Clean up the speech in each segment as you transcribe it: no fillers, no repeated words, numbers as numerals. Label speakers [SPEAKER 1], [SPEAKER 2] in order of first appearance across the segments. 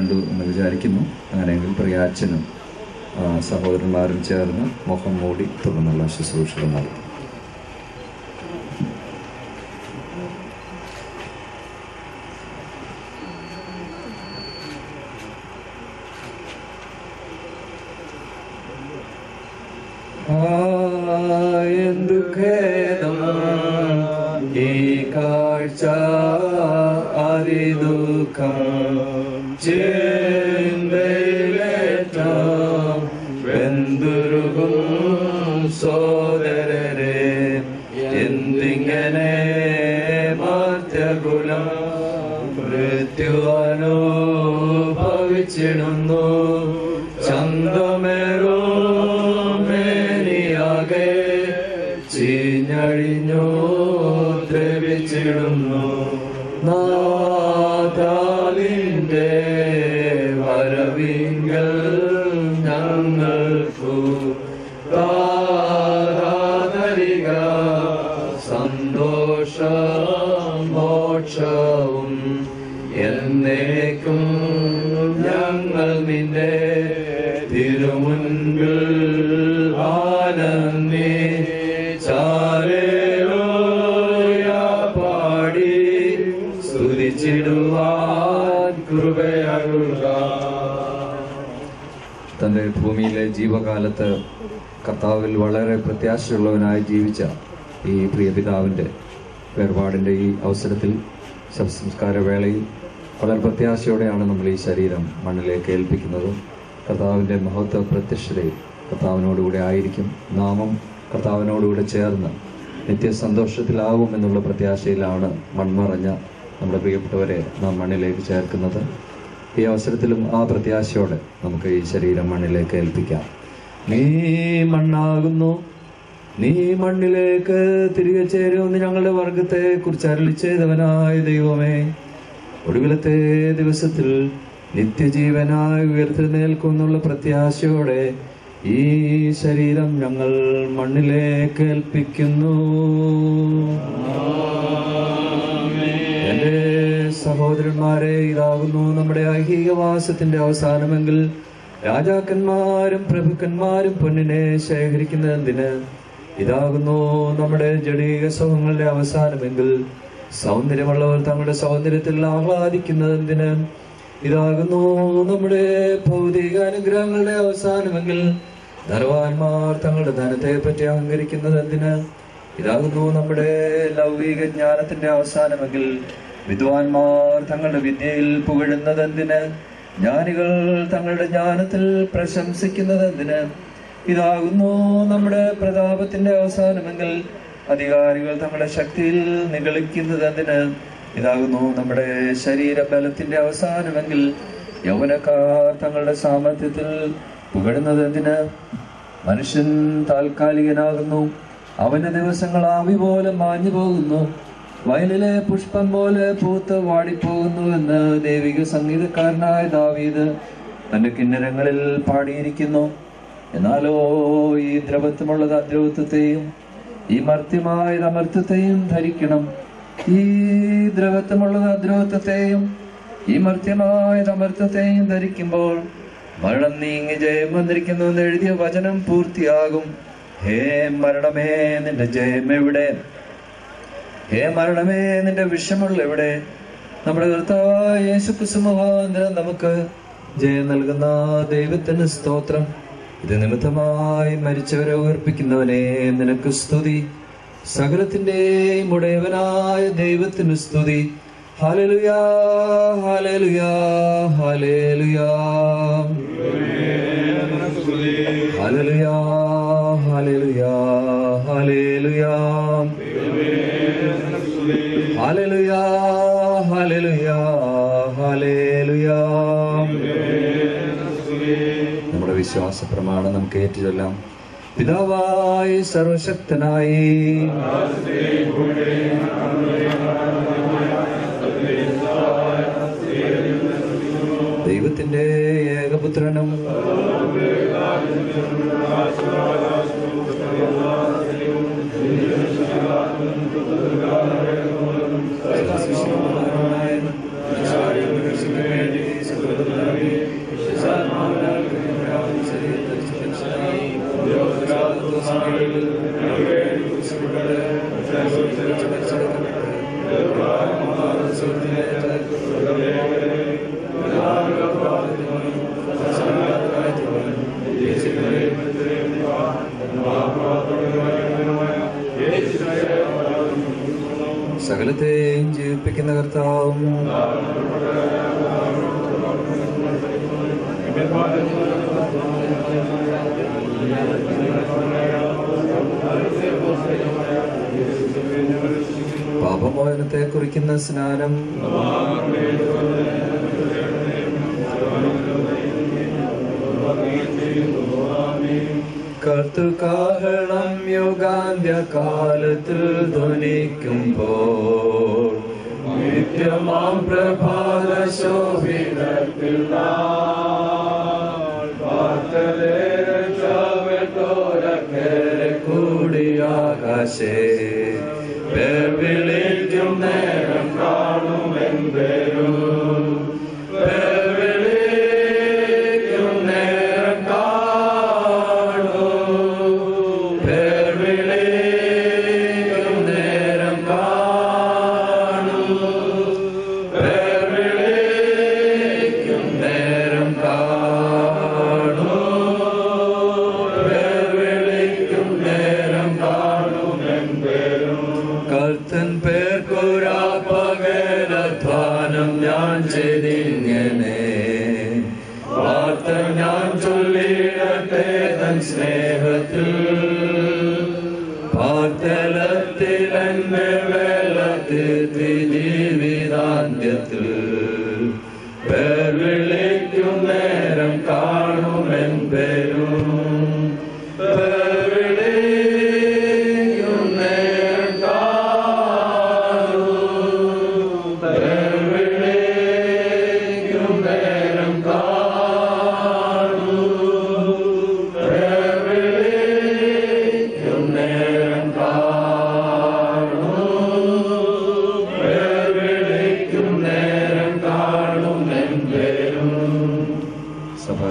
[SPEAKER 1] കണ്ടു എന്ന് വിചാരിക്കുന്നു. അങ്ങനെയെങ്കിൽ പ്രിയാച്ചനും സഹോദരന്മാരും ചേർന്ന് മുഖം മൂടി തുടർന്നുള്ള ശുശ്രൂഷകൾ നടത്തും. എന്തു ഖേദം ഈ കാഴ്ച അതിദുഃഖം ചിന്തയിലേറ്റം വെന്തുരുകും സോദരരെ, എന്തിങ്ങനെ മർത്യകുലം മൃത്യുവനുഭവിച്ചിടുന്നു. ചന്തമേറോ മേനിയാകെ ചീഞ്ഞഴിഞ്ഞു ദ്രവിച്ചിടുന്നു. നാഥാവിന്റെ വരവിങ്കൽ ഞങ്ങൾക്കു താതരിക സന്തോഷം മോക്ഷവും എന്നേക്കും ഞങ്ങൾ നിന്റെ തിരുമുൻപിൽ ആനന്ദി ചാരേലോയ പാടി സ്തുതിച്ചിടുവാൻ കൃപയരുൾക. തന്റെ ഭൂമിയിലെ ജീവകാലത്ത് കർത്താവിൽ വളരെ പ്രത്യാശയുള്ളവനായി ജീവിച്ച ഈ പ്രിയ പിതാവിൻ്റെ വേർപാടിൻ്റെ ഈ അവസരത്തിൽ ശവസംസ്കാര വേളയിൽ വളരെ പ്രത്യാശയോടെയാണ് നമ്മൾ ഈ ശരീരം മണ്ണിലേക്ക് ഏൽപ്പിക്കുന്നത്. കർത്താവിൻ്റെ മഹത്വ പ്രത്യക്ഷതയിൽ കർത്താവിനോടുകൂടെ ആയിരിക്കും. നാമം കർത്താവിനോടുകൂടെ ചേർന്ന് നിത്യസന്തോഷത്തിലാവും എന്നുള്ള പ്രത്യാശയിലാണ് മൺമറഞ്ഞ നമ്മുടെ പ്രിയപ്പെട്ടവരെ നാം മണ്ണിലേക്ക് ചേർക്കുന്നത്. ഈ അവസരത്തിലും ആ പ്രത്യാശയോടെ നമുക്ക് ഈ ശരീരം മണ്ണിലേക്ക് ഏൽപ്പിക്കാം. നീ മണ്ണാകുന്നു, നീ മണ്ണിലേക്ക് തിരികെ ചേരുമെന്ന് ഞങ്ങളുടെ വർഗത്തെ കുറിച്ച് അരുളി ചെയ്തവനായ ദൈവമേ, ഒടുവിലത്തെ ദിവസത്തിൽ നിത്യജീവനായി ഉയർത്തെഴുന്നേൽക്കുമെന്നുള്ള പ്രത്യാശയോടെ ഈ ശരീരം ഞങ്ങൾ മണ്ണിലേക്ക് ഏൽപ്പിക്കുന്നു. എന്റെ സഹോദരന്മാരെ, ഇതാകുന്നു നമ്മുടെ ഐഹികവാസത്തിന്റെ അവസാനമെങ്കിൽ രാജാക്കന്മാരും പ്രഭുക്കന്മാരും പൊന്നിനെ ശേഖരിക്കുന്നതിന് ഇതാകുന്നു നമ്മുടെ ജഡീക സുഖങ്ങളുടെ അവസാനമെങ്കിൽ സൗന്ദര്യമുള്ളവർ തങ്ങളുടെ സൗന്ദര്യത്തിൽ ആഹ്ലാദിക്കുന്നതിന് ഇതാകുന്നു നമ്മുടെ ഭൗതിക അനുഗ്രഹങ്ങളുടെ അവസാനമെങ്കിൽ ധനവാന്മാർ തങ്ങളുടെ ധനത്തെ പറ്റി അഹങ്കരിക്കുന്നതിന് ഇതാകുന്നു നമ്മുടെ ലൗകിക ജ്ഞാനത്തിന്റെ അവസാനമെങ്കിൽ വിദ്വാൻമാർ തങ്ങളുടെ വിദ്യയിൽ പുകഴുന്നതെന്തിന് ജ്ഞാനികൾ തങ്ങളുടെ ജ്ഞാനത്തിൽ പ്രശംസിക്കുന്നതെന്തിന് ഇതാകുന്നു നമ്മുടെ പ്രതാപത്തിന്റെ അവസാനമെങ്കിൽ അധികാരികൾ തങ്ങളുടെ ശക്തിയിൽ നിഗളിക്കുന്നതെന്തിന് ഇതാകുന്നു നമ്മുടെ ശരീരബലത്തിന്റെ അവസാനമെങ്കിൽ യൗവനക്കാർ തങ്ങളുടെ സാമർത്ഥ്യത്തിൽ പുകഴുന്നതെന്തിന് മനുഷ്യൻ താൽക്കാലികനാകുന്നു, അവന്റെ ദിവസങ്ങൾ ആവി പോലെ മാഞ്ഞു പോകുന്നു, വയലിലെ പുഷ്പം പോലെ പൂത്ത് വാടിപ്പോകുന്നു എന്ന് ദൈവിക സംഗീതക്കാരനായ ദാവീദ് തന്റെ കിന്നരങ്ങളിൽ പാടിയിരിക്കുന്നു. എന്നാലോ ഈ ദ്രവത്വമുള്ളത് അദ്രവത്വത്തെയും ഈ മർത്യമായത് അമർത്യത്തെയും ധരിക്കണം. ഈ ദ്രവത്വമുള്ളത് അദ്രവത്വത്തെയും ഈ മർത്യമായത് അമർത്യത്തെയും ധരിക്കുമ്പോൾ മരണം നീങ്ങി ജയം വന്നിരിക്കുന്നു എന്ന് എഴുതിയ വചനം പൂർത്തിയാകും. ഹേ മരണമേ, നിന്റെ ജയം എവിടെ? ഹേ മരണമേ, നിന്റെ വിഷമുള്ള എവിടെ? നമ്മുടെ കർത്താവായ യേശുക്രിസ്തു മുഖാന്തരം നമുക്ക് ജയം നൽകുന്ന ദൈവത്തിന് സ്തോത്രം. ഇത് നിമിത്തമായി മരിച്ചവരെ ഉയർപ്പിക്കുന്നവനെ നിനക്ക് സ്തുതി. സകലത്തിന്റെയും ഉടയവനായ ദൈവത്തിന് സ്തുതി. ഹല്ലേലൂയാ, ഹല്ലേലൂയാ, ഹല്ലേലൂയാ, ഹല്ലേലൂയാ, ഹല്ലേലൂയാ, ഹല്ലേലൂയാ, ഹല്ലേലൂയാ, ഹല്ലേലൂയാ, ഹല്ലേലൂയാ. നമ്മുടെ വിശ്വാസ പ്രമാണം നമുക്ക് ഏറ്റുചൊല്ലാം. പിതാവായി സർവശക്തനായി ദൈവത്തിന്റെ ഏകപുത്രനും സകലത്തെയും ജീവിപ്പിക്കുന്ന കർത്താവും പാപമോചനത്തെ കുറിക്കുന്ന സ്നാനം കർത്തൃകാഹളം യുഗാന്ത്യകാലത്തിൽ ധ്വനിക്കുമ്പോൾ നിത്യമാം പ്രഭാത ശോഭിതത്തിൽ കൂടിയാകാശേ പേർ വിളിക്കും നേരം കാണുമെൻ പേരും സ്നേഹത്തിൽ പാർത്തലത്തിൽ എന്നെ വെള്ളത്തിൽ ജീവിതാന്ത്യത്തിൽ പേർ വിളിക്കും നേരം കാണുമെൻ പേരും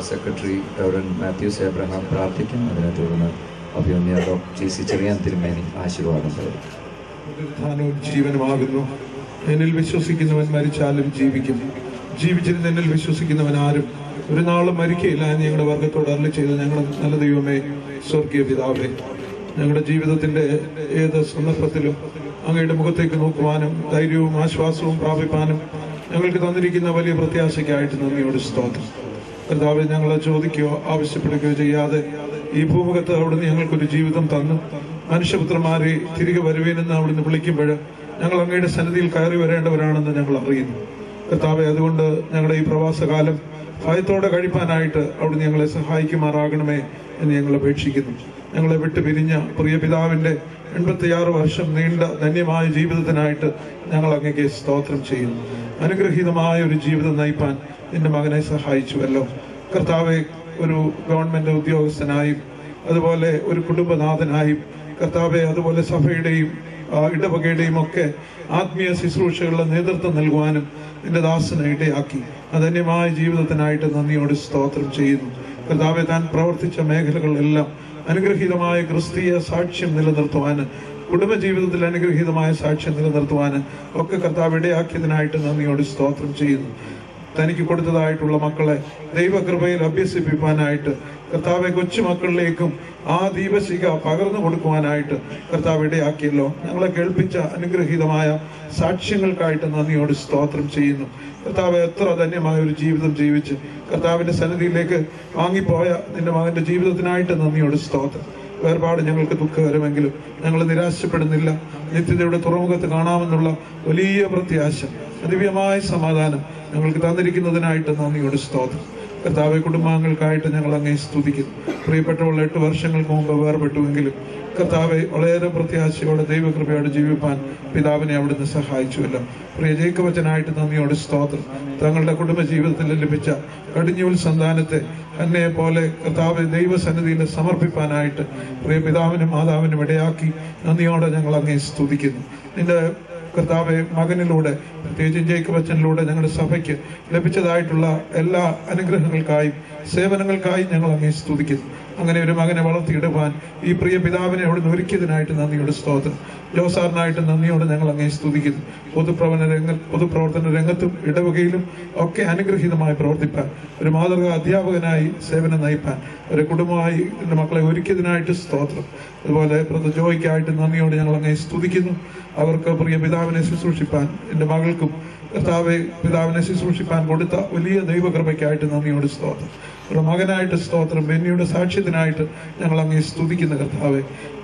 [SPEAKER 1] സെക്രട്ടറി റവറൻഡ് മാത്യൂസ് എബ്രഹാം പ്രാർത്ഥിക്കും. അതിനെ തുടർന്ന് അഭിമന്യ ഡോക്ടർ ജി.സി. ചെറിയാൻ തിരുമേനി ആശീർവാദം തരും.
[SPEAKER 2] ജീവനുമാകുന്നു. എന്നിൽ വിശ്വസിക്കുന്നവൻ മരിച്ചാലും ജീവിക്കും. ജീവിച്ചിരുന്ന എന്നിൽ വിശ്വസിക്കുന്നവൻ ആരും ഒരു നാളും മരിക്കയില്ല എന്ന് ഞങ്ങളുടെ വർഗത്തോട് അരുളി ചെയ്ത ഞങ്ങളുടെ നല്ല ദൈവമേ, സ്വർഗീയ പിതാവേ, ഞങ്ങളുടെ ജീവിതത്തിന്റെ ഏത് സന്ദർഭത്തിലും അങ്ങയുടെ മുഖത്തേക്ക് നോക്കുവാനും ധൈര്യവും ആശ്വാസവും പ്രാപിപ്പാനും ഞങ്ങൾക്ക് തന്നിരിക്കുന്ന വലിയ പ്രത്യാശയ്ക്കായിട്ട് നന്ദിയോട് സ്തോത്രം. കർത്താവെ, ഞങ്ങൾ ചോദിക്കുകയോ ആവശ്യപ്പെടുകയോ ചെയ്യാതെ ഈ ഭൂമുഖത്ത് അവിടുന്ന് ഞങ്ങൾക്കൊരു ജീവിതം തന്നു മനുഷ്യപുത്രന്മാരെ തിരികെ വരുവേനെന്ന് അവിടുന്ന് വിളിക്കുമ്പോൾ ഞങ്ങൾ അങ്ങയുടെ സന്നിധിയിൽ കയറി വരേണ്ടവരാണെന്ന് ഞങ്ങൾ അറിയുന്നു. കർത്താവെ, അതുകൊണ്ട് ഞങ്ങളുടെ ഈ പ്രവാസകാലം ഭയത്തോടെ കഴിപ്പാനായിട്ട് അവിടുന്ന് ഞങ്ങളെ സഹായിക്കുമാറാകണമേ എന്ന് ഞങ്ങൾ അപേക്ഷിക്കുന്നു. ഞങ്ങളെ വിട്ടു പിരിഞ്ഞ പ്രിയ പിതാവിന്റെ 86 വർഷം നീണ്ട ധന്യമായ ജീവിതത്തിനായിട്ട് ഞങ്ങൾ അങ്ങേക്ക് സ്തോത്രം ചെയ്യുന്നു. അനുഗ്രഹീതമായ ഒരു ജീവിതം നയിപ്പാൻ നിന്റെ മകനെ സഹായിച്ചുവല്ലോ കർത്താവെ. ഒരു ഗവൺമെന്റ് ഉദ്യോഗസ്ഥനായും അതുപോലെ ഒരു കുടുംബനാഥനായും കർത്താവെ, അതുപോലെ സഭയുടെയും ഇടവകയുടെയും ഒക്കെ ആത്മീയ ശുശ്രൂഷകളുടെ നേതൃത്വം നൽകുവാനും നിന്റെ ദാസനെ ഇടയാക്കി. അധന്യമായ ജീവിതത്തിനായിട്ട് നന്ദിയോട് സ്തോത്രം ചെയ്യുന്നു. കർത്താവെ, താൻ പ്രവർത്തിച്ച മേഖലകളിലെല്ലാം അനുഗ്രഹീതമായ ക്രിസ്തീയ സാക്ഷ്യം നിലനിർത്തുവാന്, കുടുംബജീവിതത്തിൽ അനുഗ്രഹീതമായ സാക്ഷ്യം നിലനിർത്തുവാന് ഒക്കെ കർത്താവ് ഇടയാക്കിയതിനായിട്ട് നന്ദിയോട് സ്തോത്രം ചെയ്യുന്നു. തനിക്ക് കൊടുത്തതായിട്ടുള്ള മക്കളെ ദൈവകൃപയിൽ അഭ്യസിപ്പിക്കാനായിട്ട് കർത്താവെ, കൊച്ചുമക്കളിലേക്കും ആ ദീപശിഖ പകർന്നു കൊടുക്കുവാനായിട്ട് കർത്താവ് ഇടയാക്കിയല്ലോ. ഞങ്ങളെ കേൾപ്പിച്ച അനുഗ്രഹീതമായ സാക്ഷ്യങ്ങൾക്കായിട്ട് നന്ദിയോട് സ്തോത്രം ചെയ്യുന്നു. കർത്താവ്, എത്ര ധന്യമായ ഒരു ജീവിതം ജീവിച്ച് കർത്താവിന്റെ സന്നിധിയിലേക്ക് വാങ്ങിപ്പോയ നിന്റെ മകന്റെ ജീവിതത്തിനായിട്ട് നന്ദിയോട് സ്തോത്രം. വേർപാട് ഞങ്ങൾക്ക് ദുഃഖകരമെങ്കിലും ഞങ്ങൾ നിരാശപ്പെടുന്നില്ല. നിത്യതയുടെ തുറമുഖത്ത് കാണാമെന്നുള്ള വലിയ പ്രത്യാശ, ദിവ്യമായ സമാധാനം ഞങ്ങൾക്ക് തന്നിരിക്കുന്നതിനായിട്ട് നന്ദിയോട് സ്തോത്രം. കർത്താവെ, കുടുംബാംഗങ്ങൾക്കായിട്ട് ഞങ്ങൾ അങ്ങേ സ്തുതിക്കുന്നു. പ്രിയപ്പെട്ടവൾ 8 വർഷങ്ങൾക്ക് മുമ്പ് വേർപെട്ടുവെങ്കിലും കർത്താവെ, വളരെ പ്രത്യാശയോടെ ദൈവകൃപയോടെ ജീവിപ്പാൻ പിതാവിനെ അവിടുന്ന് സഹായിച്ചുവല്ലോ. പ്രിയ ജേക്കബച്ചനായിട്ട് നന്ദിയോട് സ്തോത്രം. തങ്ങളുടെ കുടുംബ ജീവിതത്തിൽ ലഭിച്ച കടിഞ്ഞൂൽ സന്താനത്തെ എന്നെ പോലെ കർത്താവെ ദൈവസന്നിധിയിൽ സമർപ്പിക്കാനായിട്ട് പ്രിയ പിതാവിനും മാതാവിനും ഇടയാക്കി നന്ദിയോടെ ഞങ്ങൾ അങ്ങേ സ്തുതിക്കുന്നു. നിന്റെ കർത്താവെ, മകനിലൂടെ പ്രത്യേകിച്ച് ജേക്കബച്ചനിലൂടെ ഞങ്ങളുടെ സഭയ്ക്ക് ലഭിച്ചതായിട്ടുള്ള എല്ലാ അനുഗ്രഹങ്ങൾക്കായും സേവനങ്ങൾക്കായും ഞങ്ങൾ അങ്ങേ സ്തുതിക്കുന്നു. അങ്ങനെ ഒരു മകനെ വളർത്തിയെടുപ്പാൻ ഈ പ്രിയ പിതാവിനെ അവിടുന്ന് ഒരുക്കിയതിനായിട്ട് നന്ദിയോട് സ്തോത്രം. ജോസാറിനായിട്ട് നന്ദിയോട് ഞങ്ങൾ അങ്ങേ സ്തുതിക്കുന്നു. പൊതുപ്രവർത്തന രംഗത്തും ഇടവകയിലും ഒക്കെ അനുഗ്രഹീതമായി പ്രവർത്തിപ്പാൻ, ഒരു മാതൃകാ അധ്യാപകനായി സേവനം നയിപ്പാൻ, ഒരു കുടുംബമായി എൻ്റെ മക്കളെ ഒരുക്കിയതിനായിട്ട് സ്തോത്രം. അതുപോലെ ജോയ്ക്കായിട്ട് നന്ദിയോട് ഞങ്ങൾ അങ്ങേ സ്തുതിക്കുന്നു. അവർക്ക് പ്രിയ പിതാവിനെ ശുശ്രൂഷിപ്പാൻ, എൻ്റെ മകൾക്കും കർത്താവെ പിതാവിനെ ശുശ്രൂഷിപ്പാൻ കൊടുത്ത വലിയ ദൈവകൃപയ്ക്കായിട്ട് നന്ദിയോട് സ്തോത്രം. ഒരു മകനായിട്ട് സ്തോത്രം. ബെന്നിയുടെ സാക്ഷ്യത്തിനായിട്ട് ഞങ്ങൾ അങ്ങേ സ്തുതിക്കുന്ന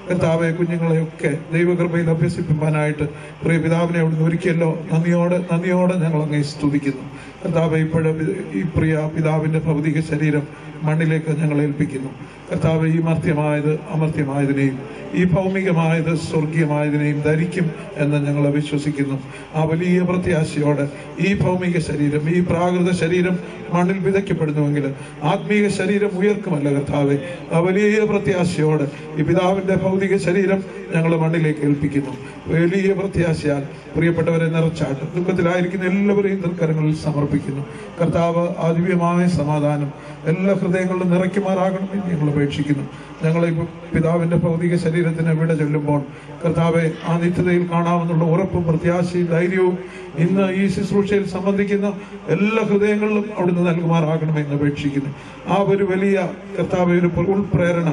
[SPEAKER 2] കർത്താവെ കുഞ്ഞുങ്ങളെയൊക്കെ ദൈവകൃപയിൽ അഭ്യസിപ്പിക്കാനായിട്ട് പ്രിയ പിതാവിനെ അവിടുന്ന് ഒരുക്കിയല്ലോ. നന്ദിയോടെ ഞങ്ങൾ അങ്ങേ സ്തുതിക്കുന്നു. കർത്താവെ ഇപ്പോഴും ഈ പ്രിയ പിതാവിന്റെ ഭൗതിക ശരീരം മണ്ണിലേക്ക് ഞങ്ങൾ ഏൽപ്പിക്കുന്നു. കർത്താവ് ഈ മർത്യമായത് അമർത്യമായതിനെയും ഈ ഭൗമികമായത് സ്വർഗീയമായതിനെയും ധരിക്കും എന്ന് ഞങ്ങൾ വിശ്വസിക്കുന്നു. ആ വലിയ പ്രത്യാശയോടെ ഈ ഭൗമിക ശരീരം, ഈ പ്രാകൃത ശരീരം മണ്ണിൽ വിതയ്ക്കപ്പെടുന്നുവെങ്കിൽ ആത്മീയ ശരീരം ഉയർക്കുമല്ല കർത്താവെ. ആ വലിയ പ്രത്യാശയോടെ ഈ പിതാവിന്റെ ഭൗതിക ശരീരം ഞങ്ങൾ മണ്ണിലേക്ക് ഏൽപ്പിക്കുന്നു. വലിയ പ്രത്യാശയാൽ പ്രിയപ്പെട്ടവരെ നിറച്ചാട്ട് ദുഃഖത്തിലായിരിക്കുന്ന എല്ലാവരെയും തൃക്കരങ്ങളിൽ സമർപ്പിക്കുന്നു. കർത്താവ് ആ ദിവ്യമായ സമാധാനം എല്ലാ ഹൃദയങ്ങളിലും നിറയ്ക്കുമാറാകണമെന്ന് ഞങ്ങൾ അപേക്ഷിക്കുന്നു. ഞങ്ങളെ പിതാവിന്റെ ഭൗതിക ശരീരത്തിന് വിട ചൊല്ലുമ്പോൾ കർത്താവെ ആ നിത്യതയിൽ കാണാമെന്നുള്ള ഉറപ്പും പ്രത്യാശയും ധൈര്യവും ഇന്ന് ഈ ശുശ്രൂഷയിൽ സംബന്ധിക്കുന്ന എല്ലാ ഹൃദയങ്ങളിലും അവിടുന്ന് നൽകുമാറാകണമെന്ന് അപേക്ഷിക്കുന്നു. ആ ഒരു വലിയ കർത്താവെ ഒരു ഉൾപ്രേരണ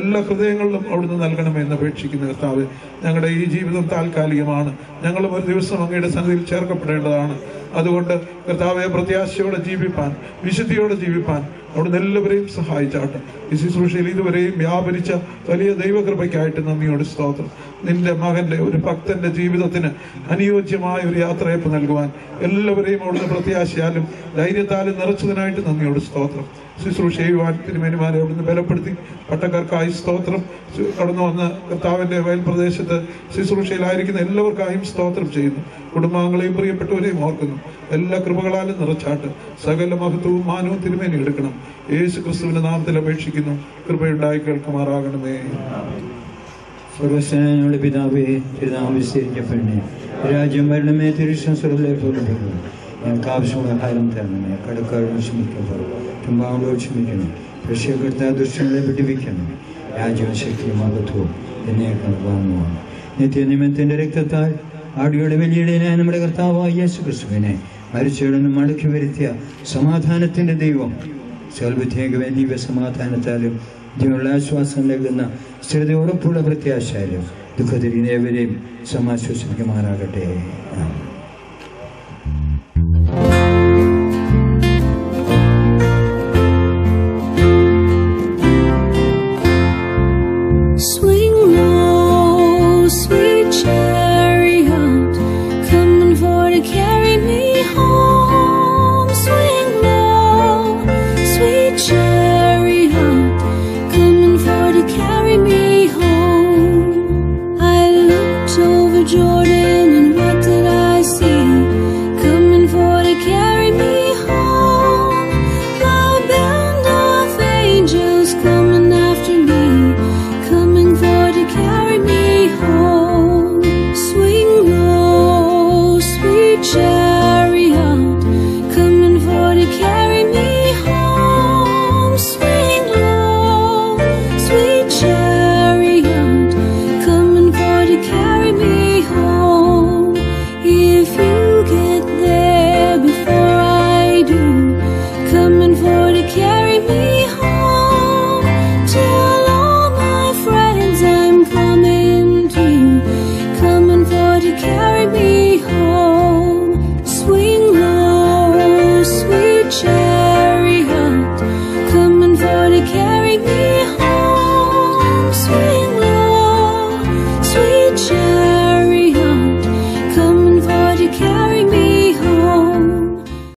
[SPEAKER 2] എല്ലാ ഹൃദയങ്ങളിലും അവിടുന്ന് നൽകണമെന്ന് അപേക്ഷിക്കുന്നു. കർത്താവെ ഞങ്ങളുടെ ഈ ജീവിതം താൽക്കാലികമാണ്. ഞങ്ങളും ഒരു ദിവസം അങ്ങയുടെ സന്നിധിയിൽ ചേർക്കപ്പെടേണ്ടതാണ്. അതുകൊണ്ട് കർത്താവെ പ്രത്യാശയോടെ ജീവിപ്പാൻ, വിശുദ്ധിയോടെ ജീവിപ്പാൻ അവിടുന്ന് എല്ലാവരെയും സഹായിച്ചാട്ടെ. ഈ ശുശ്രൂഷയിൽ ഇതുവരെയും വ്യാപരിച്ച വലിയ ദൈവകൃപയ്ക്കായിട്ട് നന്ദിയോട് സ്തോത്രം. നിന്റെ മകന്റെ ഒരു ഭക്തന്റെ ജീവിതത്തിന് അനുയോജ്യമായ ഒരു യാത്രയപ്പ് നൽകുവാൻ എല്ലാവരെയും അവിടുന്ന് പ്രത്യാശയാലും ധൈര്യത്താലും നിറച്ചതിനായിട്ട് നന്ദിയോട് സ്തോത്രം. ശുശ്രൂഷ ചെയ്യുവാൻ തിരുമേനിമാരെ അവിടുന്ന് ബലപ്പെടുത്തി പട്ടക്കാർക്കായി സ്തോത്രം. കടന്നു വന്ന് കർത്താവിന്റെ വയൽ പ്രദേശത്ത് ശുശ്രൂഷയിലായിരിക്കുന്ന എല്ലാവർക്കായും സ്തോത്രം ചെയ്യുന്നു. കുടുംബാംഗങ്ങളെയും പ്രിയപ്പെട്ടവരെയും ഓർക്കുന്നു. എല്ലാ കൃപകളാലും നിറച്ചാട്ട് സകല മഹത്വവും മാനവും തിരുമേനി എടുക്കണം. യേശു ക്രിസ്തുവിന്റെ നാമത്തിൽ അപേക്ഷിക്കുന്നു. കൃപയുണ്ടായി കേൾക്കുമാറാകണമേ.
[SPEAKER 3] സർവസ്വനായ പിതാവേ, തിരുനാമം വിസ്തരിക്കപ്പെടണേ. രാജ്യം വരണമേ. തിരുഷ്ടം സ്വർഗ്ഗത്തിലെ പോലെ ഭൂമിയിലും. ഞങ്ങൾക്ക് ആവശ്യമുള്ള ആഹാരം തരണമേ. കടക്കാരോട് ക്ഷമിക്കുമ്പോൾ കുടുംബാംഗങ്ങളോട് ക്ഷമിക്കണം. രക്ഷകർത്താ ദുഷ്ടങ്ങളെ വിടുവിക്കണം. രാജ്യവും ശക്തിയും മഹത്വവും എന്നേക്കാൾ വാങ്ങുവാണ്. നിത്യനിമിത്തത്തിന്റെ രക്തത്താൽ ആടിയുടെ വലിയടനായ നമ്മുടെ കർത്താവായ യേശു ക്രിസ്തുവിനെ മരിച്ചവരിൽ മടക്കി വരുത്തിയ സമാധാനത്തിന്റെ ദൈവം സർവ്വത്യേക ദിവ്യ സമാധാനത്താലും ജീവനുള്ള ആശ്വാസം നൽകുന്ന സ്ഥിരത ഉറപ്പുള്ള പ്രത്യാശാലും ദുഃഖത്തിരിക്കുന്നവരെയും സമാശ്വസിപ്പിക്കുമാറാകട്ടെ.